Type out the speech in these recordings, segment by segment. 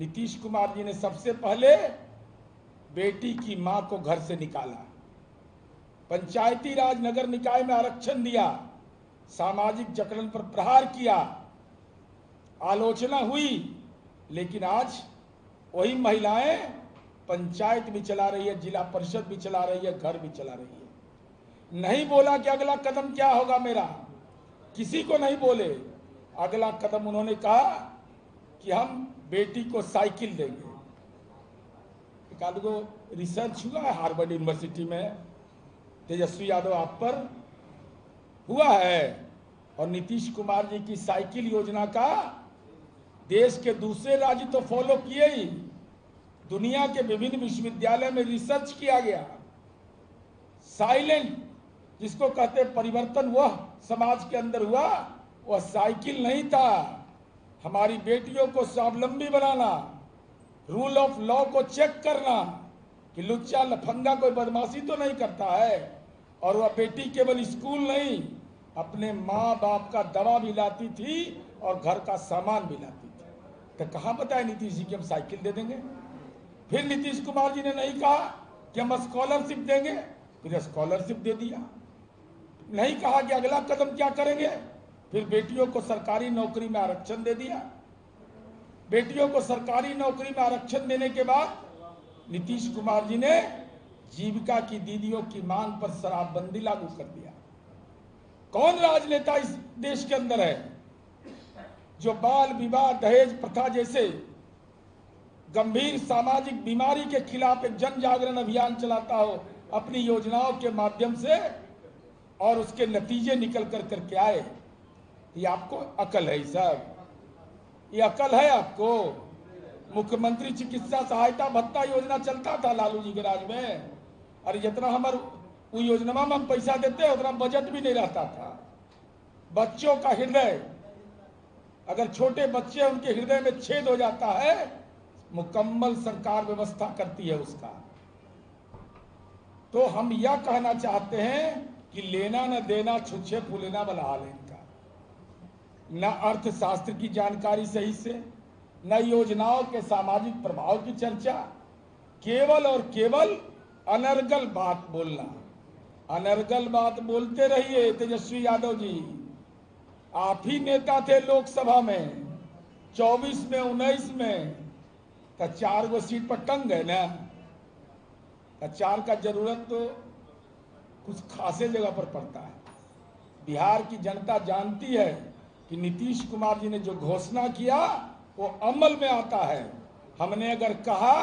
नीतीश कुमार जी ने सबसे पहले बेटी की मां को घर से निकाला, पंचायती राज नगर निकाय में आरक्षण दिया, सामाजिक जकड़न पर प्रहार किया, आलोचना हुई, लेकिन आज वही महिलाएं पंचायत भी चला रही है, जिला परिषद भी चला रही है, घर भी चला रही है। नहीं बोला कि अगला कदम क्या होगा मेरा, किसी को नहीं बोले। अगला कदम उन्होंने कहा कि हम बेटी को साइकिल देंगे। एक आध गो रिसर्च हुआ है हार्वर्ड यूनिवर्सिटी में, तेजस्वी यादव आप पर हुआ है, और नीतीश कुमार जी की साइकिल योजना का देश के दूसरे राज्य तो फॉलो किए ही, दुनिया के विभिन्न विश्वविद्यालय में रिसर्च किया गया। साइलेंट जिसको कहते परिवर्तन वह समाज के अंदर हुआ, वह साइकिल नहीं था। हमारी बेटियों को स्वावलंबी बनाना, रूल ऑफ लॉ को चेक करना कि लुच्चा लफंगा कोई बदमाशी तो नहीं करता है, और वह बेटी केवल स्कूल नहीं, अपने माँ बाप का दवा भी लाती थी और घर का सामान भी लाती थी। तो कहाँ बताया नीतीश जी कि हम साइकिल दे देंगे। फिर नीतीश कुमार जी ने नहीं कहा कि हम स्कॉलरशिप देंगे, फिर स्कॉलरशिप दे दिया। नहीं कहा कि अगला कदम क्या करेंगे, फिर बेटियों को सरकारी नौकरी में आरक्षण दे दिया। बेटियों को सरकारी नौकरी में आरक्षण देने के बाद नीतीश कुमार जी ने जीविका की दीदियों की मांग पर शराबबंदी लागू कर दिया। कौन राजनेता इस देश के अंदर है जो बाल विवाह, दहेज प्रथा जैसे गंभीर सामाजिक बीमारी के खिलाफ एक जन जागरण अभियान चलाता हो अपनी योजनाओं के माध्यम से, और उसके नतीजे निकल कर करके आए। ये आपको अकल है सब, ये अकल है आपको। मुख्यमंत्री चिकित्सा सहायता भत्ता योजना चलता था लालू जी के राज में, अरे जितना हमारे वो योजना में हम पैसा देते उतना बजट भी नहीं रहता था। बच्चों का हृदय, अगर छोटे बच्चे उनके हृदय में छेद हो जाता है, मुकम्मल सरकार व्यवस्था करती है उसका। तो हम यह कहना चाहते हैं कि लेना न देना, छुच्छे फूलेना वाला हाल है इनका। न अर्थशास्त्र की जानकारी सही से, न योजनाओं के सामाजिक प्रभाव की चर्चा, केवल और केवल अनर्गल बात बोलना। अनर्गल बात बोलते रहिए तेजस्वी यादव जी। आप ही नेता थे लोकसभा में 24 में 19 में, तो 4 गो सीट पर टंग गए ना। तो 4 का जरूरत तो कुछ खासे जगह पर पड़ता है। बिहार की जनता जानती है कि नीतीश कुमार जी ने जो घोषणा किया वो अमल में आता है। हमने अगर कहा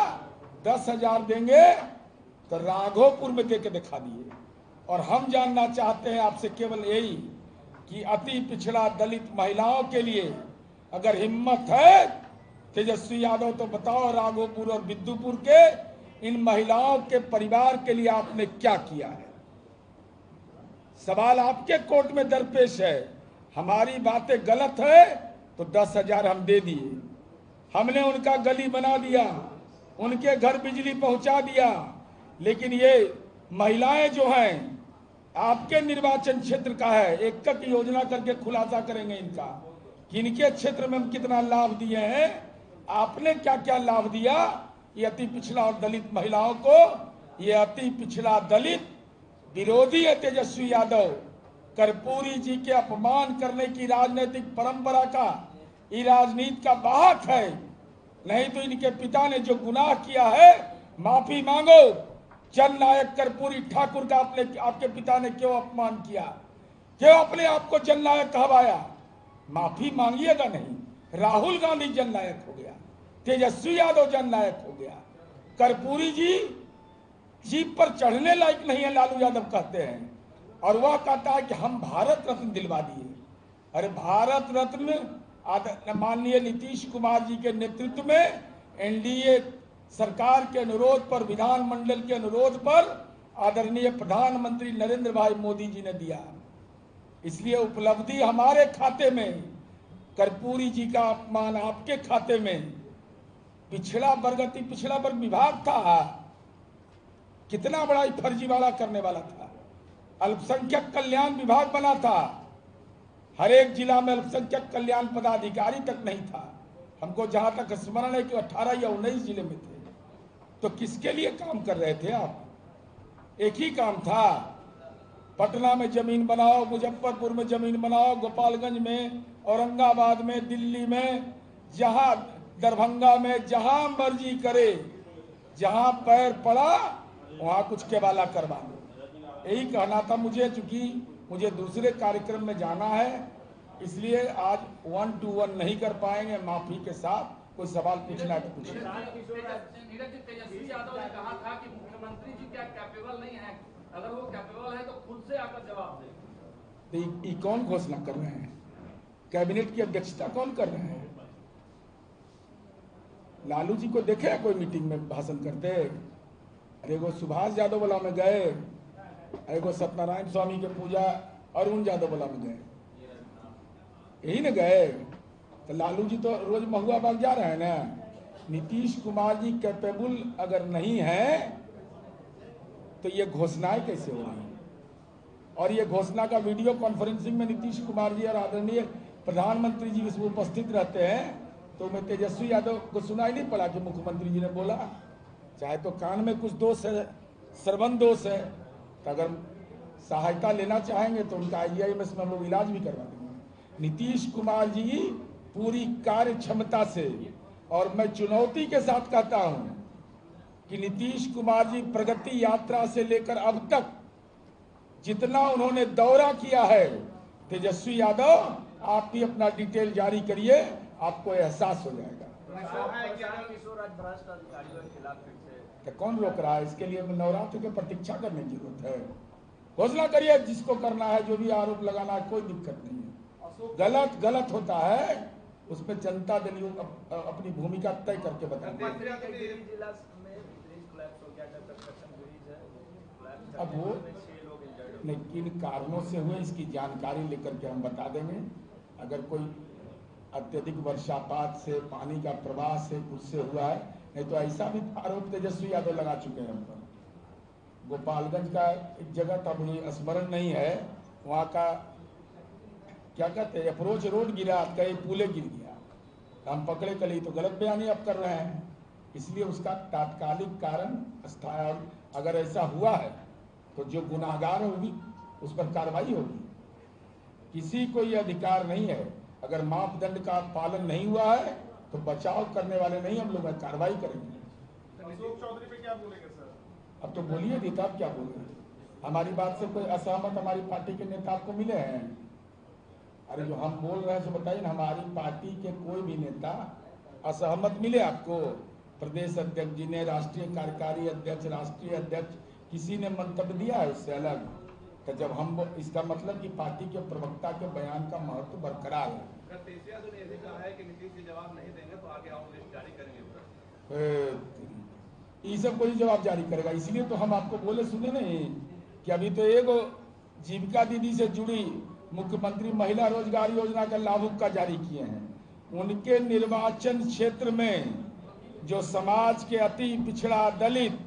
10,000 देंगे तो राघोपुर में देके दिखा दिए। और हम जानना चाहते हैं आपसे केवल यही कि अति पिछड़ा दलित महिलाओं के लिए अगर हिम्मत है तेजस्वी यादव, तो बताओ राघोपुर और बिद्दुपुर के इन महिलाओं के परिवार के लिए आपने क्या किया है। सवाल आपके कोर्ट में दरपेश है। हमारी बातें गलत है तो 10,000 हम दे दिए। हमने उनका गली बना दिया, उनके घर बिजली पहुंचा दिया। लेकिन ये महिलाएं जो हैं आपके निर्वाचन क्षेत्र का है, एक योजना करके खुलासा करेंगे इनका कि इनके क्षेत्र में हम कितना लाभ दिए हैं, आपने क्या क्या लाभ दिया। ये अति पिछड़ा और दलित महिलाओं को, ये अति पिछड़ा दलित विरोधी है तेजस्वी यादव। कर्पूरी जी के अपमान करने की राजनीतिक परंपरा का, ये राजनीति का बाहक है। नहीं तो इनके पिता ने जो गुनाह किया है, माफी मांगो। जननायक कर्पूरी ठाकुर का आपके पिता ने क्यों अपमान किया, क्यों अपने आप को जननायक कहवाया, माफी मांगिएगा नहीं। राहुल गांधी जननायक हो गया, तेजस्वी यादव जननायक हो गया, कर्पूरी जी जीप पर चढ़ने लायक नहीं है, लालू यादव कहते हैं। और वह कहता है कि हम भारत रत्न दिलवा दिए। अरे भारत रत्न माननीय नीतीश कुमार जी के नेतृत्व में एनडीए सरकार के अनुरोध पर, विधानमंडल के अनुरोध पर आदरणीय प्रधानमंत्री नरेंद्र भाई मोदी जी ने दिया। इसलिए उपलब्धि हमारे खाते में, कर्पूरी जी का अपमान आपके खाते में। पिछड़ा वर्ग, अति पिछड़ा वर्ग विभाग था, कितना बड़ा फर्जीवाड़ा करने वाला था। अल्पसंख्यक कल्याण विभाग बना था, हर एक जिला में अल्पसंख्यक कल्याण पदाधिकारी तक नहीं था। हमको जहां तक स्मरण है कि 18 या 19 जिले में थे। तो किसके लिए काम कर रहे थे आप? एक ही काम था, पटना में जमीन बनाओ, मुजफ्फरपुर में जमीन बनाओ, गोपालगंज में, औरंगाबाद में, दिल्ली में, जहां, दरभंगा में, जहां मर्जी करे, जहां पैर पड़ा वहां कुछ केवाला करवा दो। यही कहना था मुझे। चूंकि मुझे दूसरे कार्यक्रम में जाना है, इसलिए आज 1 to 1 नहीं कर पाएंगे। माफी के साथ कोई सवाल पूछना है तो पूछिए। तेजस्वी यादव ने कहा था कि मुख्यमंत्री जी क्या कैपेबल नहीं है, अगर वो कैपेबल है तो खुद से आकर जवाब दे। तो ये कौन घोषणा कर रहे हैं? कैबिनेट की अध्यक्षता कौन कर रहे हैं? लालू जी को देखे कोई मीटिंग में भाषण करते? अरे वो सुभाष यादव वाला में गए, अरे वो सत्यनारायण स्वामी के पूजा अरुण यादव वाला में गए, यही न गए। तो लालू जी तो रोज महुआ बाग जा रहे हैं ना। नीतीश कुमार जी कैपेबल अगर नहीं है तो ये घोषणाएं कैसे हो रही हैं? और ये घोषणा का वीडियो कॉन्फ्रेंसिंग में नीतीश कुमार जी और आदरणीय प्रधानमंत्री जी इसमें उपस्थित रहते हैं, तो मैं तेजस्वी यादव को सुनाई नहीं पड़ा कि मुख्यमंत्री जी ने बोला। चाहे तो कान में कुछ दोष है, श्रवण दोष है, तो अगर सहायता लेना चाहेंगे तो उनका IIMS में हम लोग इलाज भी करवा देंगे। नीतीश कुमार जी पूरी कार्य क्षमता से, और मैं चुनौती के साथ कहता हूं कि नीतीश कुमार जी प्रगति यात्रा से लेकर अब तक जितना उन्होंने दौरा किया है, तेजस्वी यादव आप भी अपना डिटेल जारी करिए, आपको एहसास हो जाएगा। तो कौन रोक रहा है? इसके लिए नवरात्र की प्रतीक्षा करने की जरूरत है। घोषणा करिए जिसको करना है, जो भी आरोप लगाना है, कोई दिक्कत नहीं है। गलत गलत होता है, उसमें जनता दल अपनी भूमिका तय करके बताएंगे। अब वो किन कारणों से हुए इसकी जानकारी लेकर के हम बता देंगे। अगर कोई अत्यधिक वर्षापात से, पानी का प्रवाह से, कुछ से हुआ है, नहीं तो ऐसा भी आरोप तेजस्वी यादव लगा चुके हैं हम पर। गोपालगंज का एक जगह था, मुझे स्मरण नहीं है, वहाँ का क्या कहते हैं, अप्रोच रोड गिरा, कई पुले गिर गया, हम पकड़े कली तो गलत बयानी अब कर रहे हैं। इसलिए उसका तात्कालिक कारण स्थायी, अगर ऐसा हुआ है तो जो गुनाहगार होगी उस पर कार्रवाई होगी। किसी को यह अधिकार नहीं है, अगर मापदंड का पालन नहीं हुआ है तो बचाव करने वाले नहीं, हम लोग कार्रवाई करेंगे। अशोक चौधरी पे क्या बोलेंगे सर? अब तो बोलिए नेता, आप क्या बोल रहे हैं? हमारी बात से कोई असहमत हमारी पार्टी के नेता आपको मिले हैं? अरे जो हम बोल रहे हैं सो बताइए ना। हमारी पार्टी के कोई भी नेता असहमत मिले आपको? प्रदेश अध्यक्ष जी ने, राष्ट्रीय कार्यकारी अध्यक्ष, राष्ट्रीय अध्यक्ष, किसी ने मंतव्य दिया है उससे अलग? तो जब हम, इसका मतलब कि पार्टी के प्रवक्ता के बयान का महत्व बरकरार है। ये सब कोई जवाब जारी करेगा, इसलिए तो हम आपको बोले सुने नहीं कि अभी तो एक जीविका दीदी से जुड़ी मुख्यमंत्री महिला रोजगार योजना का लाभुक का जारी किए हैं। उनके निर्वाचन क्षेत्र में जो समाज के अति पिछड़ा, दलित,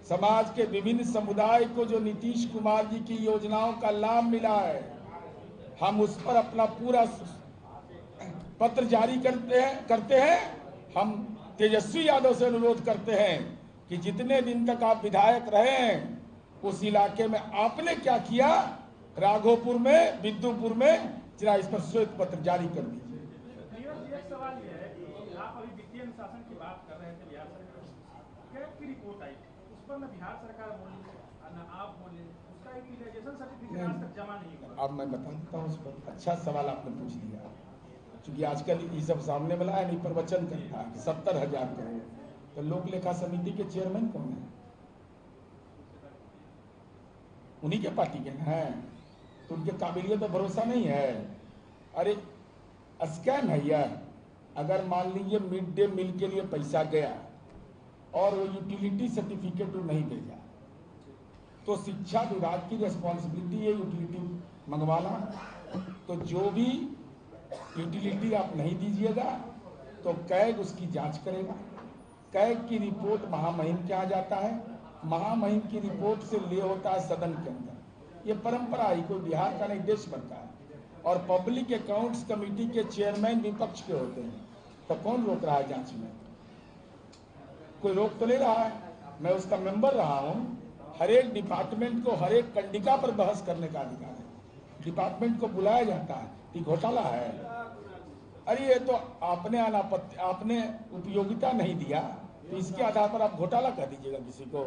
समाज के विभिन्न समुदाय को जो नीतीश कुमार जी की योजनाओं का लाभ मिला है, हम उस पर अपना पूरा पत्र जारी करते हैं। हम तेजस्वी यादव से अनुरोध करते हैं कि जितने दिन तक आप विधायक रहे हैं, उस इलाके में आपने क्या किया, राघोपुर में, बिद्दुपुर में, जरा इस पर श्वेत पत्र जारी कर दीजिए। एक सवाल यह है कि आप अभी वित्तीय अनुशासन की बात कर रहे थे, बिहार सरकार कैब की रिपोर्ट आई, उस पर न बिहार सरकार बोली न आप बोले, उसका यूटिलाइजेशन सर्टिफिकेट आज तक जमा नहीं हुआ। अब मैं बता देता हूँ उस पर। अच्छा सवाल आपने पूछ लिया, क्योंकि आजकल ये सब सामने वाला है, नहीं प्रवचन करता है 70,000 करोड़। तो लोक लेखा समिति के चेयरमैन कौन है? उन्हीं के पार्टी के हैं, तो उनके काबिलियत पर भरोसा नहीं है। अरे स्कैम है यह। अगर मान लीजिए मिड डे मील के लिए पैसा गया और वो यूटिलिटी सर्टिफिकेट नहीं भेजा, तो शिक्षा विभाग की रिस्पॉन्सिबिलिटी है यूटिलिटी मंगवाना। तो जो भी यूटिलिटी आप नहीं दीजिएगा तो कैग उसकी जांच करेगा। कैग की रिपोर्ट महामहिम के यहाँ जाता है, महामहिम की रिपोर्ट से ले होता है सदन के अंदर। ये परंपरा ही, कोई बिहार का नहीं, देश भर का है। और पब्लिक अकाउंट्स कमेटी के चेयरमैन विपक्ष के होते हैं, तो कौन रोक रहा है जांच में? कोई रोक तो नहीं रहा है। मैं उसका मेंबर रहा हूँ। हर एक डिपार्टमेंट को हर एक कंडिका पर बहस करने का अधिकार है। डिपार्टमेंट को बुलाया जाता है कि घोटाला है, अरे ये तो आपने उपयोगिता नहीं दिया, तो इसके आधार पर आप घोटाला कर दीजिएगा किसी को।